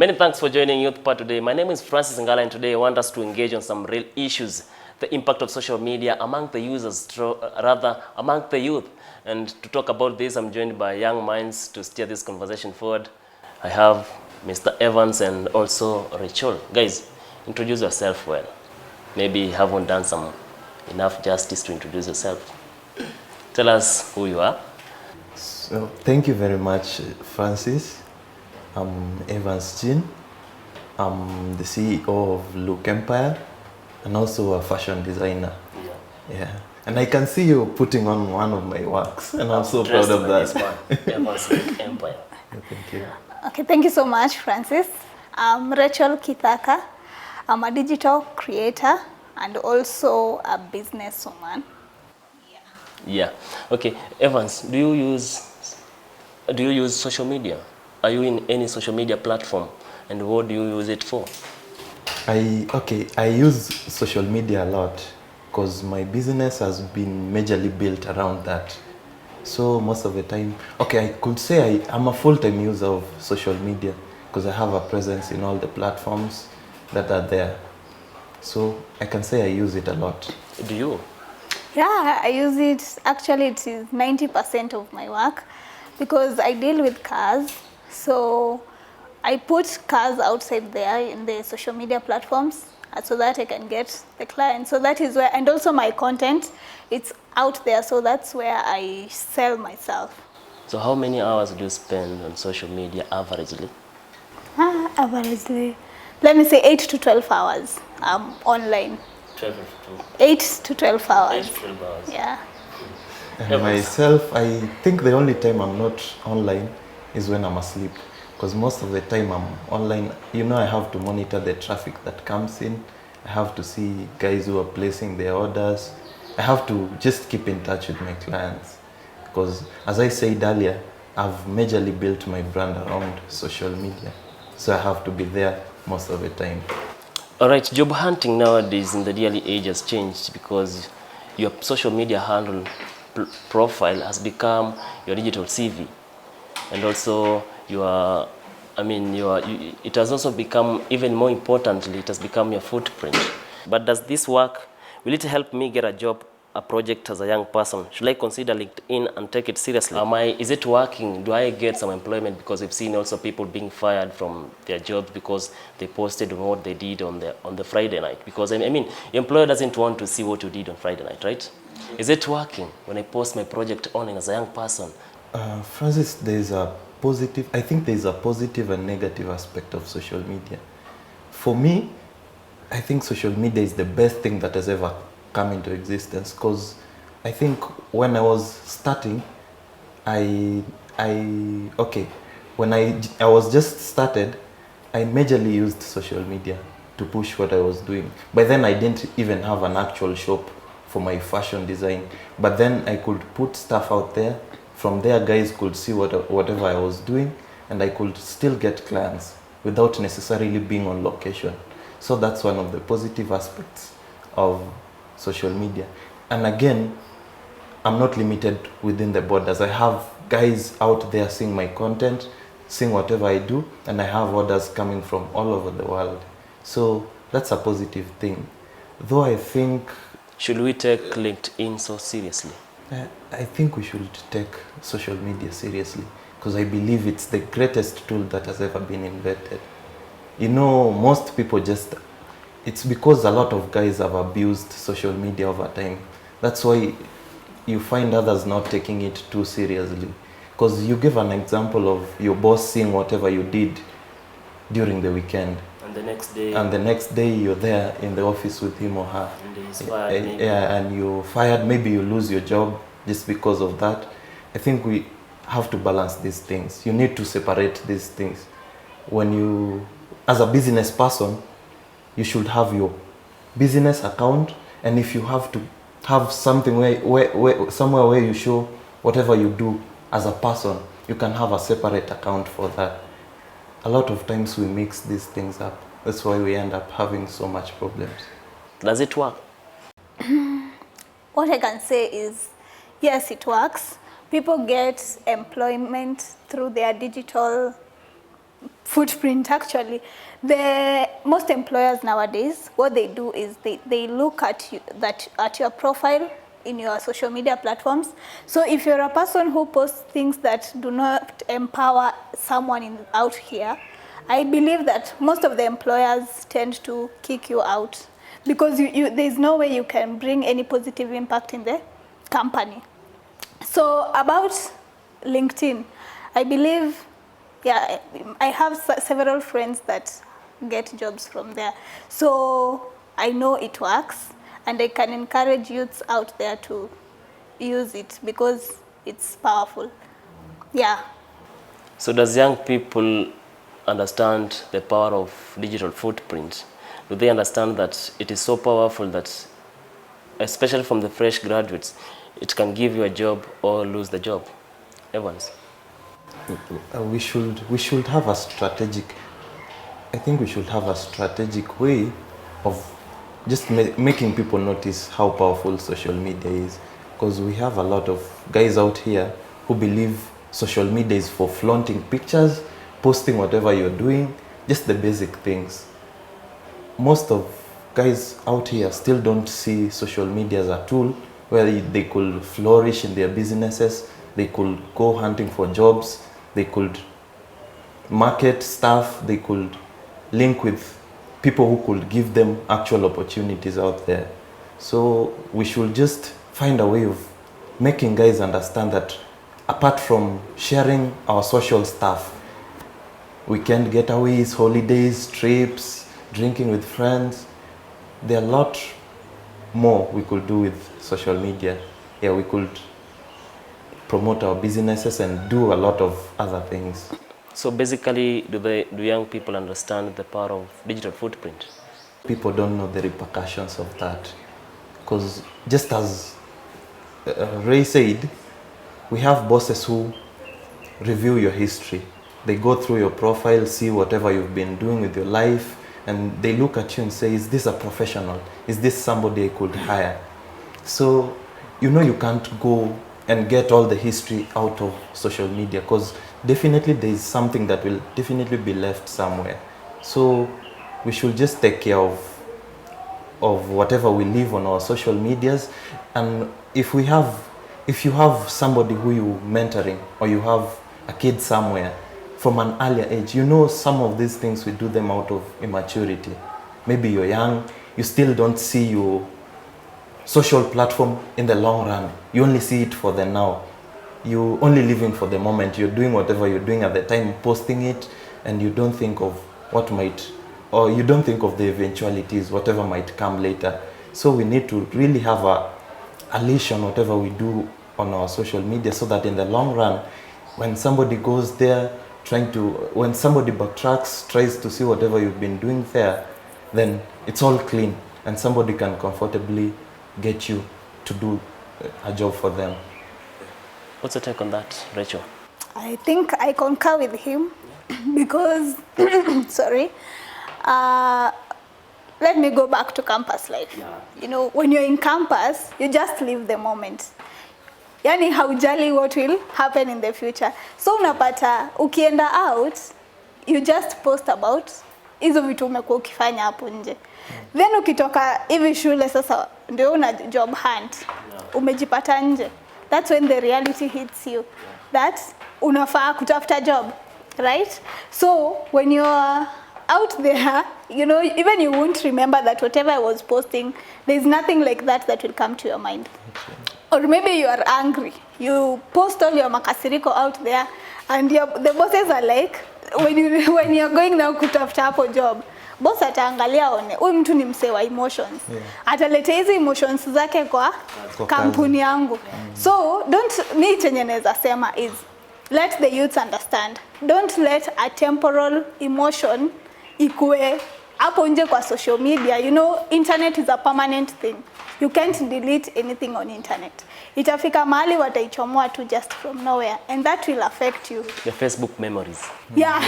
Many thanks for joining Youthpad today. My name is Francis Ngala, and today I want us to engage on some real issues, the impact of social media among the users, rather among the youth. And to talk about this, I'm joined by young minds to steer this conversation forward. I have Mr. Evans and also Rachel. Guys, introduce yourself well. Maybe you haven't done some enough justice to introduce yourself. Tell us who you are. So, thank you very much, Francis. I'm Evans Jean. I'm the CEO of Look Empire and also a fashion designer. Yeah. And I can see you putting on one of my works, and I'm so proud of that. Evans Look Empire. Thank you. Okay, thank you so much, Francis. I'm Rachel Kithaka. I'm a digital creator and also a businesswoman. Yeah. Okay, Evans, do you use social media? Are you in any social media platform, and what do you use it for? I use social media a lot because my business has been majorly built around that. So most of the time, I could say I'm a full-time user of social media because I have a presence in all the platforms that are there. So I can say I use it a lot. Do you? Yeah, I use it. Actually, it is 90% of my work because I deal with cars. So I put cars outside there in the social media platforms so that I can get the clients. So that is where, and also my content, it's out there. So that's where I sell myself. So how many hours do you spend on social media averagely? Averagely, let me say 8 to 12 hours online. 8 to 12 hours. 8 to 12 hours. Yeah. And myself, I think the only time I'm not online is when I'm asleep, because most of the time I'm online. I have to monitor the traffic that comes in. I have to see guys who are placing their orders. I have to just keep in touch with my clients, because as I said earlier, I've majorly built my brand around social media, so I have to be there most of the time. All right, job hunting nowadays in the daily age has changed because your social media handle profile has become your digital CV, and also it has also become, even more importantly, it has become your footprint. But does this work? Will it help me get a project as a young person? Should I consider LinkedIn and take it seriously? Is it working? Do I get some employment? Because we've seen also people being fired from their jobs because they posted on what they did on the Friday night. Because your employer doesn't want to see what you did on Friday night, right? Is it working when I post my project online as a young person? Francis, I think there's a positive and negative aspect of social media. For me, I think social media is the best thing that has ever come into existence, because I think when I was starting, when I was just started, I majorly used social media to push what I was doing. By then I didn't even have an actual shop for my fashion design, but then I could put stuff out there. From there, guys could see whatever I was doing, and I could still get clients without necessarily being on location. So that's one of the positive aspects of social media. And again, I'm not limited within the borders. I have guys out there seeing my content, seeing whatever I do, and I have orders coming from all over the world. So that's a positive thing. Though I think... Should we take LinkedIn so seriously? I think we should take social media seriously, because I believe it's the greatest tool that has ever been invented. Most people it's because a lot of guys have abused social media over time. That's why you find others not taking it too seriously. Because you give an example of your boss seeing whatever you did during the weekend. And the next day you're there in the office with him or her. And he's fired. And you're fired, maybe you lose your job just because of that. I think we have to balance these things. You need to separate these things. As a business person, you should have your business account, and if you have to have something somewhere where you show whatever you do as a person, you can have a separate account for that. A lot of times we mix these things up. That's why we end up having so much problems. Does it work? What I can say is, yes, it works. People get employment through their digital footprint actually. Most employers nowadays, what they do is they look at at your profile in your social media platforms. So if you're a person who posts things that do not empower someone out here, I believe that most of the employers tend to kick you out because there's no way you can bring any positive impact in the company. So about LinkedIn, I believe, yeah, I have several friends that get jobs from there. So I know it works, and I can encourage youths out there to use it because it's powerful. Yeah. So does young people understand the power of digital footprint? Do they understand that it is so powerful that, especially from the fresh graduates, it can give you a job or lose the job? Evans? We should have a strategic, I think we should have a strategic way of just making people notice how powerful social media is, because we have a lot of guys out here who believe social media is for flaunting pictures, posting whatever you're doing, just the basic things. Most of guys out here still don't see social media as a tool where they could flourish in their businesses, they could go hunting for jobs, they could market stuff, they could link with people who could give them actual opportunities out there. So we should just find a way of making guys understand that apart from sharing our social stuff, weekend getaways, holidays, trips, drinking with friends, there are a lot more we could do with social media. Yeah, we could promote our businesses and do a lot of other things. So basically, do young people understand the power of digital footprint? People don't know the repercussions of that, because just as Ray said, we have bosses who review your history. They go through your profile, see whatever you've been doing with your life, and they look at you and say, is this a professional? Is this somebody I could hire? So, you know, you can't go and get all the history out of social media, because definitely there is something that will definitely be left somewhere. So we should just take care of whatever we leave on our social medias. And if you have somebody who you're mentoring, or you have a kid somewhere from an earlier age, you know some of these things we do them out of immaturity. Maybe you're young, you still don't see your social platform in the long run. You only see it for the now. You only living for the moment. You're doing whatever you're doing at the time, posting it, and you don't think of what might, or you don't think of the eventualities, whatever might come later. So we need to really have a leash on whatever we do on our social media, so that in the long run, when somebody goes there when somebody backtracks, tries to see whatever you've been doing there, then it's all clean and somebody can comfortably get you to do a job for them. What's your take on that, Rachel? I think I concur with him because, sorry, let me go back to campus life. Yeah. You know, when you're in campus, you just live the moment. Yani haujali what will happen in the future. So unapata, ukienda out, you just post about hizo vitu umekuwa ukifanya hapo nje. Then ukitoka hivi shule sasa ndio una job hunt. Umejipata nje. That's when the reality hits you. That unafaa kutafuta job, right? So when you're out there, you know, even you won't remember that whatever I was posting, there's nothing like that will come to your mind. Or maybe you are angry. You post all your makasiriko out there, and the bosses are like, when you're going now kutafuta hapo job, boss ataangalia one, huyu mtu ni msee wa emotions. Yeah. Ataleta hizi emotions zake kwa kampuni yangu. So me chenye naweza sema is, let the youths understand. Don't let a temporal emotion ikue hapo nje kwa social media. You know, internet is a permanent thing. You can't delete anything on internet. Itafika mahali wataichomoa tu just from nowhere, and that will affect you. The Facebook memories. Yeah.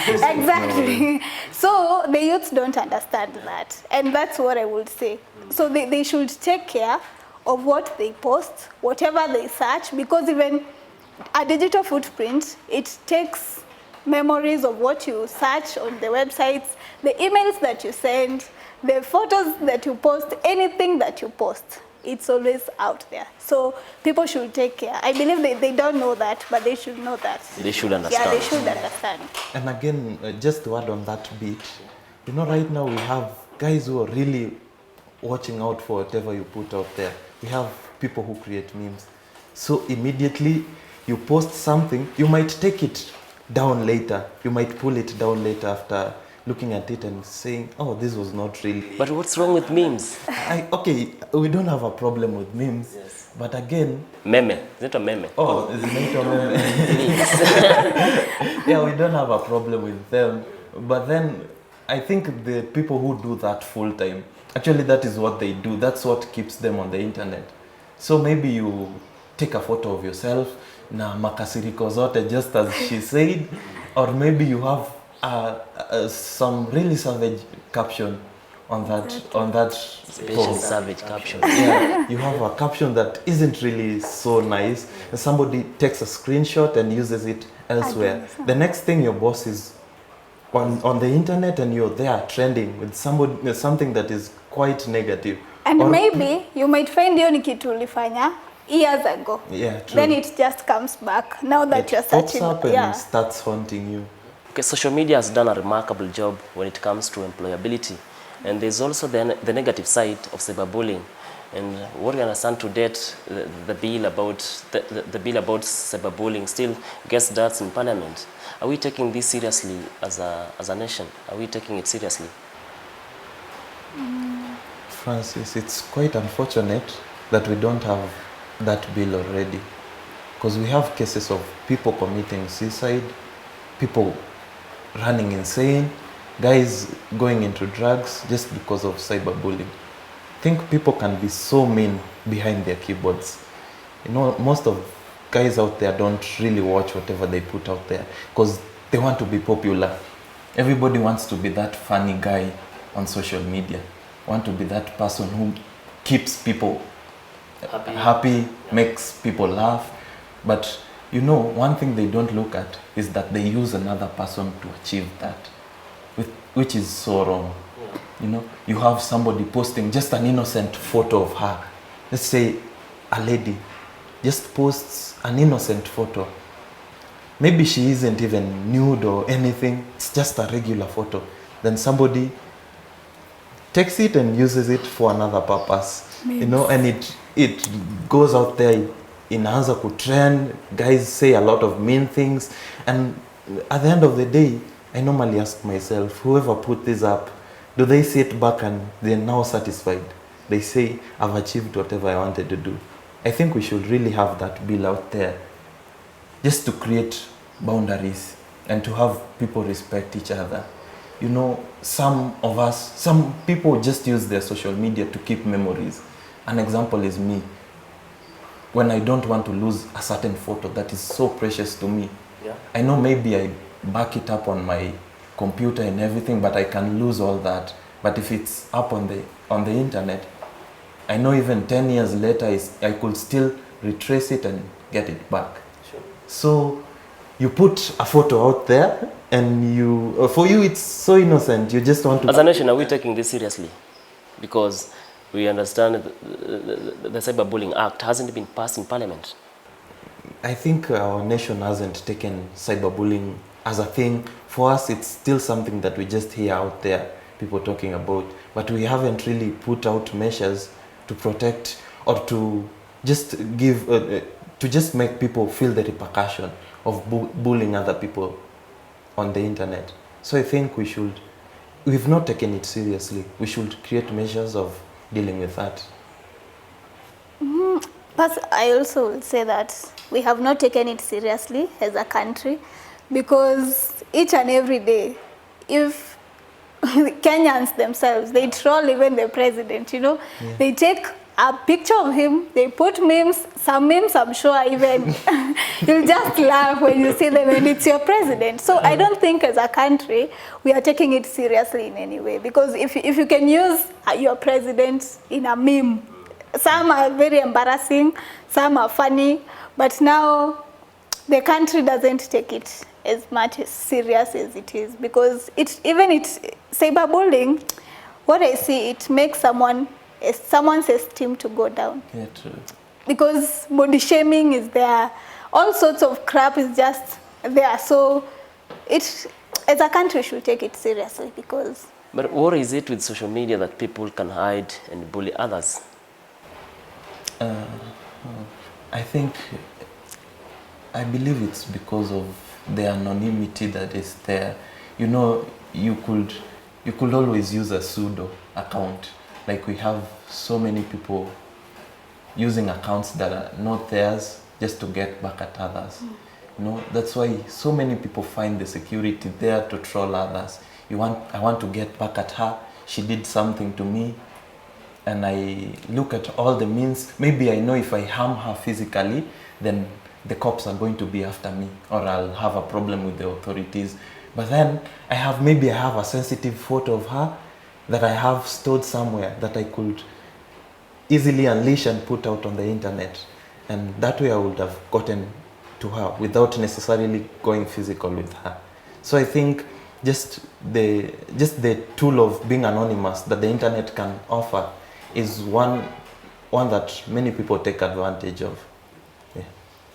Exactly. So the youths don't understand that, and that's what I would say. So they should take care of what they post, whatever they search, because even a digital footprint, it takes memories of what you search on the websites, the emails that you send, the photos that you post, anything that you post. It's always out there. So people should take care. I believe they don't know that, but they should know that. They should understand. Yeah, they should understand. And again, just to add on that bit, you know, right now we have guys who are really watching out for whatever you put out there. We have people who create memes. So immediately you post something, you might take it down later. You might pull it down later after looking at it and saying, oh, this was not really. But what's wrong with memes? Okay, we don't have a problem with memes. Yes. But again... Meme. Is it a meme? Oh, is it a meme? Yeah, we don't have a problem with them. But then I think the people who do that full time, actually that is what they do. That's what keeps them on the internet. So maybe you take a photo of yourself, na makasiriko zote, just as she said, or maybe you have some really savage caption on that post. Savage caption. Yeah, you have a caption that isn't really so nice, and somebody takes a screenshot and uses it elsewhere. The next thing, your boss is on the internet and you're there trending with something that is quite negative. And maybe you might find hiyo ni kitu ulifanya years ago. Yeah, true. Then it just comes back now that you're searching. It pops up and it starts haunting you. Okay, social media has done a remarkable job when it comes to employability. And there's also the negative side of cyberbullying. And what we understand to date, the bill about cyberbullying still gets darts in Parliament. Are we taking this seriously as a nation? Are we taking it seriously? Francis, it's quite unfortunate that we don't have that bill already. Because we have cases of people committing suicide, people running insane, guys going into drugs just because of cyberbullying. I think people can be so mean behind their keyboards. You know, most of guys out there don't really watch whatever they put out there because they want to be popular. Everybody wants to be that funny guy on social media. Want to be that person who keeps people happy, makes people laugh. But you know, one thing they don't look at is that they use another person to achieve that, which is so wrong. Yeah. You know, you have somebody posting just an innocent photo of her. Let's say a lady just posts an innocent photo. Maybe she isn't even nude or anything. It's just a regular photo. Then somebody takes it and uses it for another purpose. You know, and it goes out there, inaanza kutrend, guys say a lot of mean things, and at the end of the day, I normally ask myself, whoever put this up, do they sit back and they're now satisfied? They say, I've achieved whatever I wanted to do. I think we should really have that bill out there, just to create boundaries and to have people respect each other. You know, some people just use their social media to keep memories. An example is me. When I don't want to lose a certain photo that is so precious to me, I know maybe I back it up on my computer and everything, but I can lose all that. But if it's up on the internet, I know even 10 years later I could still retrace it and get it back. Sure. So you put a photo out there and for you it's so innocent, you just want to... As a nation, are we taking this seriously? Because we understand the Cyberbullying Act hasn't been passed in Parliament. I think our nation hasn't taken cyberbullying as a thing. For us, it's still something that we just hear out there, people talking about, but we haven't really put out measures to protect or to just give, to just make people feel the repercussion of bullying other people on the internet. So I think we've not taken it seriously. We should create measures of dealing with that. But I also would say that we have not taken it seriously as a country, because each and every day, if Kenyans themselves, they troll even the president, you know, they take a picture of him, they put memes, some memes I'm sure even, you'll just laugh when you see them and it's your president. So I don't think as a country, we are taking it seriously in any way, because if you can use your president in a meme, some are very embarrassing, some are funny, but now the country doesn't take it as much as serious as it is, because it's cyberbullying. What I see, it makes someone's esteem to go down. Yeah, true. Because body shaming is there, all sorts of crap is just there. So it, as a country, should take it seriously, because. But what is it with social media that people can hide and bully others? I believe it's because of the anonymity that is there. You know, you could always use a pseudo account. Like, we have so many people using accounts that are not theirs just to get back at others. You know, that's why so many people find the security there to troll others. I want to get back at her. She did something to me. And I look at all the means. Maybe I know if I harm her physically, then the cops are going to be after me, or I'll have a problem with the authorities. But then I have a sensitive photo of her that I have stored somewhere that I could easily unleash and put out on the internet. And that way I would have gotten to her without necessarily going physical with her. So I think just the tool of being anonymous that the internet can offer is one that many people take advantage of. Yeah.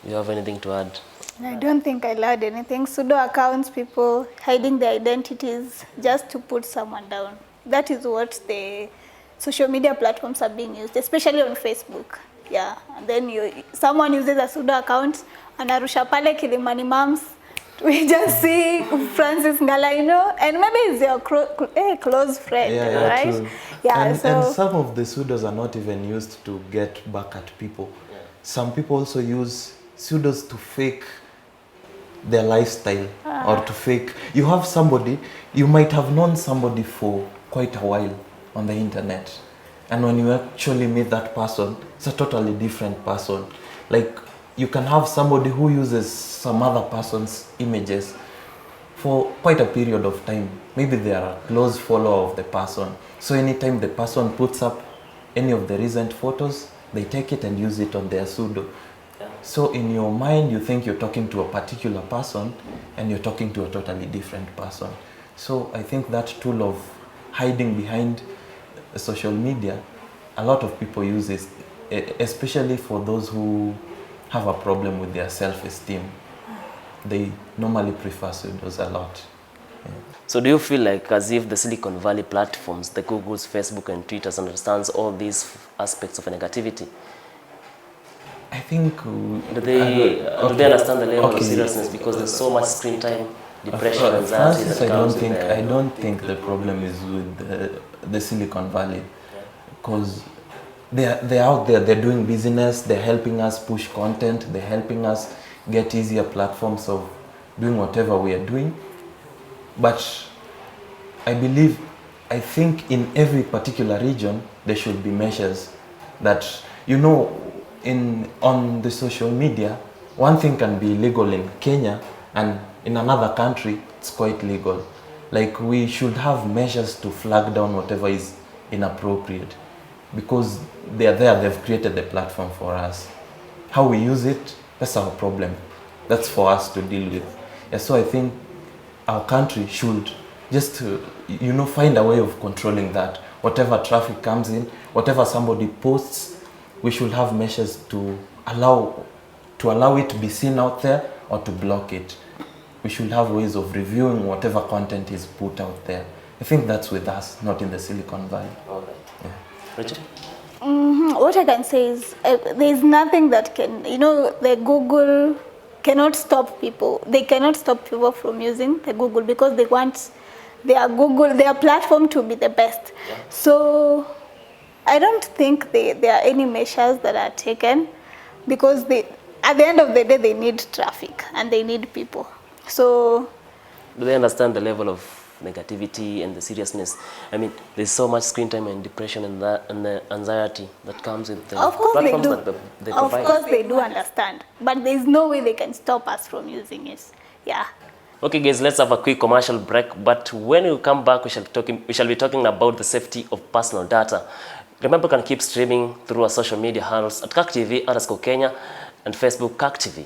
You have anything to add? I don't think I'll add anything. Pseudo accounts, people hiding their identities just to put someone down. That is what the social media platforms are being used, especially on Facebook. Yeah, and then someone uses a pseudo account, and Arusha pale Kilimani Moms, we just see Francis Ngalaino, and maybe it's your close friend, right? True. Yeah, and some of the pseudos are not even used to get back at people. Yeah. Some people also use pseudos to fake their lifestyle or to fake. You have somebody, you might have known somebody for quite a while on the internet, and when you actually meet that person, it's a totally different person. Like, you can have somebody who uses some other person's images for quite a period of time. Maybe they are a close follower of the person. So anytime the person puts up any of the recent photos, they take it and use it on their pseudo. Yeah. So in your mind, you think you're talking to a particular person, and you're talking to a totally different person. So I think that tool of hiding behind social media, a lot of people use it, especially for those who have a problem with their self-esteem. They normally prefer pseudos a lot. Yeah. So do you feel like as if the Silicon Valley platforms, the Googles, Facebook and Twitters, understands all these aspects of negativity? I think... Do they understand the level of seriousness, because there's so much screen time, depression, anxiety that comes with I don't think the problem is with the Silicon Valley, because they're out there, they're doing business, they're helping us push content, they're helping us get easier platforms of doing whatever we are doing. But I think in every particular region, there should be measures that, you know, on the social media, one thing can be illegal in Kenya, and in another country, it's quite legal. Like, we should have measures to flag down whatever is inappropriate, because they are there, they've created the platform for us. How we use it, that's our problem. That's for us to deal with. Yeah, so I think our country should just, find a way of controlling that. Whatever traffic comes in, whatever somebody posts, we should have measures to allow it to be seen out there, or to block it. We should have ways of reviewing whatever content is put out there. I think that's with us, not in the Silicon Valley. All right. Yeah. Richard? What I can say is there's nothing that can, the Google cannot stop people. They cannot stop people from using the Google, because they want their platform to be the best. Yeah. So I don't think there are any measures that are taken, because at the end of the day, they need traffic and they need people. So do they understand the level of negativity and the seriousness? I mean, there's so much screen time and depression and the anxiety that comes with the platforms that they provide. Of course they do understand, but there's no way they can stop us from using it. Yeah. Okay guys, let's have a quick commercial break, but when we come back, we shall be talking about the safety of personal data. Remember, you can keep streaming through our social media handles at KakTV_Kenya and Facebook KakTV.